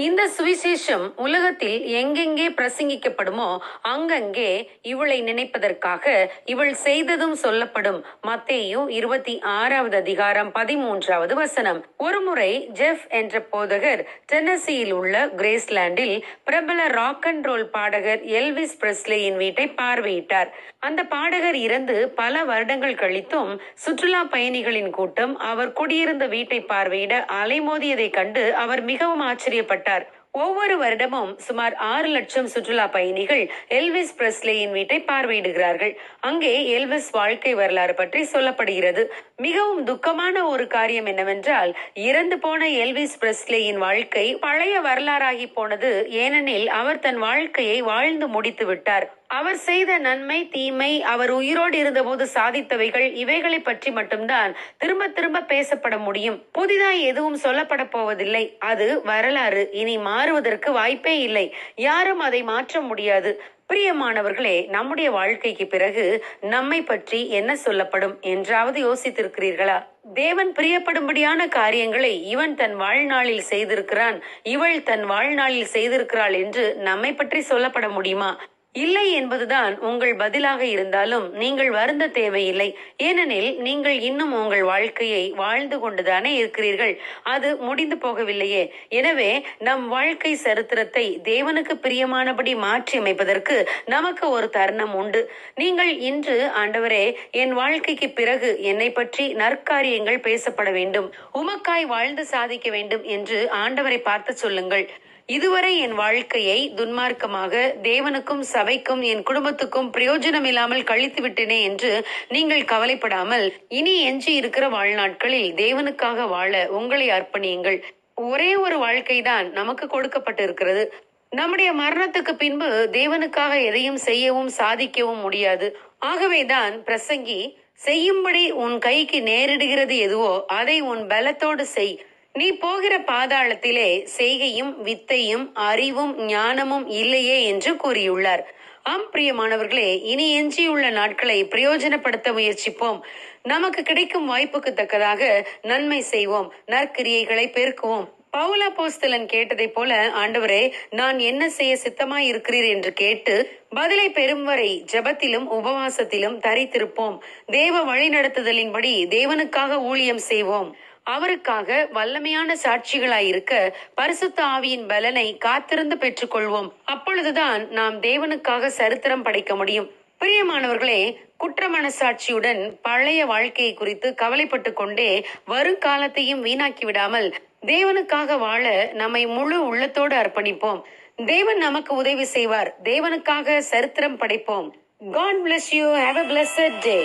இந்த சுவிசேஷம் உலகத்தில் எங்கெங்கே பிரசங்கிக்கப்படுமோ அங்கங்கே இவளை நினைப்பதற்காக இவள் செய்ததும் சொல்லப்படும். மத்தேயு 26வது அதிகாரம் 13வது வசனம். ஒருமுறை ஜெஃப் என்ற போதகர் டென்னசியில் உள்ள கிரேஸ்லாண்டில் பிரபல ராக் அண்ட் ரோல் பாடகர் எல்விஸ் பிரெஸ்லியின் வீட்டை பார்வையிட்டார். அந்த பாடகர் இறந்து பல வருடங்கள் கழித்தும் சுற்றுலா பயணிகளின் கூட்டம் அவர் குடியிருந்த வீட்டை பார்வையிட அலைமோதியதை கண்டு அவர் மிகவும் ஆச்சரியப்பட்டார். ஒவ்வொரு வருடமும் சுமார் 6 லட்சம் சுற்றுலா பயணிகள் எல்விஸ் பிரெஸ்லியின் வீட்டை பார்வையிடுகிறார்கள். அங்கே எல்விஸ் வாழ்க்கை வரலாறு பற்றி சொல்லப்படுகிறது. மிகவும் துக்கமான ஒரு காரியம் என்னவென்றால், இறந்து போன எல்விஸ் பிரெஸ்லியின் வாழ்க்கை பழைய வரலாறாகி போனது. ஏனெனில் அவர் தன் வாழ்க்கையை வாழ்ந்து முடித்து விட்டார். அவர் செய்த நன்மை தீமை, அவர் உயிரோடு இருந்தபோது சாதித்தவைகள், இவைகளை பற்றி மட்டும்தான் திரும்ப திரும்ப பேசப்பட முடியும். புதிதாய் எதுவும் சொல்லப்பட போவதில்லை. அது வரலாறு. இனி மாறுவதற்கு வாய்ப்பே இல்லை. யாரும் அதை மாற்ற முடியாது. பிரியமானவர்களே, நம்முடைய வாழ்க்கைக்கு பிறகு நம்மை பற்றி என்ன சொல்லப்படும் என்றாவது யோசித்திருக்கிறீர்களா? தேவன் பிரியப்படும்படியான காரியங்களை இவன் தன் வாழ்நாளில் செய்திருக்கிறான், இவள் தன் வாழ்நாளில் செய்திருக்கிறாள் என்று நம்மை பற்றி சொல்லப்பட முடியுமா? இல்லை என்பதுதான் உங்கள் பதிலாக இருந்தாலும் நீங்கள் வருந்த தேவையில்லை. ஏனெனில் நீங்கள் இன்னும் உங்கள் வாழ்க்கையை வாழ்ந்து கொண்டுதானே இருக்கிறீர்கள். அது முடிந்து போகவில்லையே. எனவே நம் வாழ்க்கை சரித்திரத்தை தேவனுக்கு பிரியமானபடி மாற்றி அமைப்பதற்கு நமக்கு ஒரு தருணம் உண்டு. நீங்கள் இன்று, ஆண்டவரே, என் வாழ்க்கைக்கு பிறகு என்னை பற்றி நற்காரியங்கள் பேசப்பட வேண்டும், உமக்காய் வாழ்ந்து சாதிக்க வேண்டும் என்று ஆண்டவரை பார்த்து சொல்லுங்கள். இதுவரை என் வாழ்க்கையை துன்மார்க்கமாக தேவனுக்கும் சபைக்கும் என் குடும்பத்துக்கும் பிரயோஜனம் இல்லாமல் கழித்து விட்டேனே என்று நீங்கள் கவலைப்படாமல், இனி எஞ்சி இருக்கிற வாழ்நாட்களில் தேவனுக்காக வாழ உங்களை அர்ப்பணியுங்கள். ஒரே ஒரு வாழ்க்கைதான் நமக்கு கொடுக்கப்பட்டு இருக்கிறது. நம்முடைய மரணத்துக்கு பின்பு தேவனுக்காக எதையும் செய்யவும் சாதிக்கவும் முடியாது. ஆகவேதான் பிரசங்கி, செய்யும்படி உன் கைக்கு நேரிடுகிறது எதுவோ அதை உன் பலத்தோடு செய். நீ போகிற பாதாளத்திலே செய்கையும் வித்தையும் அறிவும் ஞானமும் இல்லையே என்று கூறியுள்ளார். ஆம் பிரியமானவர்களே, இனி எஞ்சியுள்ள நாட்களை பிரயோஜனப்படுத்த முயற்சிப்போம். நமக்கு கிடைக்கும் வாய்ப்புக்கு தக்கதாக நன்மை செய்வோம், நற்கிரியைகளை பெருக்குவோம். பவுல் அப்போஸ்தலன் கேட்டதை போல, ஆண்டவரே, நான் என்ன செய்ய சித்தமாய் இருக்கிறீர் என்று கேட்டு பதிலை பெறும் வரை ஜெபத்திலும் உபவாசத்திலும் தரித்திருப்போம். தேவ வழிநடத்துதலின்படி தேவனுக்காக ஊழியம் செய்வோம். அவருக்காக வல்லமையான சாட்சிகளாயிருக்க பரிசுத்த ஆவியின் பலனை காத்திருந்து பெற்றுக்கொள்வோம். அப்பொழுதுதான் நாம் தேவனுக்காக சரித்திரம் படைக்க முடியும். பிரியமானவர்களே, குற்ற மனசாட்சியுடன் பழைய வாழ்க்கையை குறித்து கவலைப்பட்டு கொண்டே வருங்காலத்தையும் வீணாக்கி விடாமல் தேவனுக்காக வாழ நம்மை முழு உள்ளத்தோடு அர்ப்பணிப்போம். தேவன் நமக்கு உதவி செய்வார். தேவனுக்காக சரித்திரம் படைப்போம். God bless you. Have a blessed day.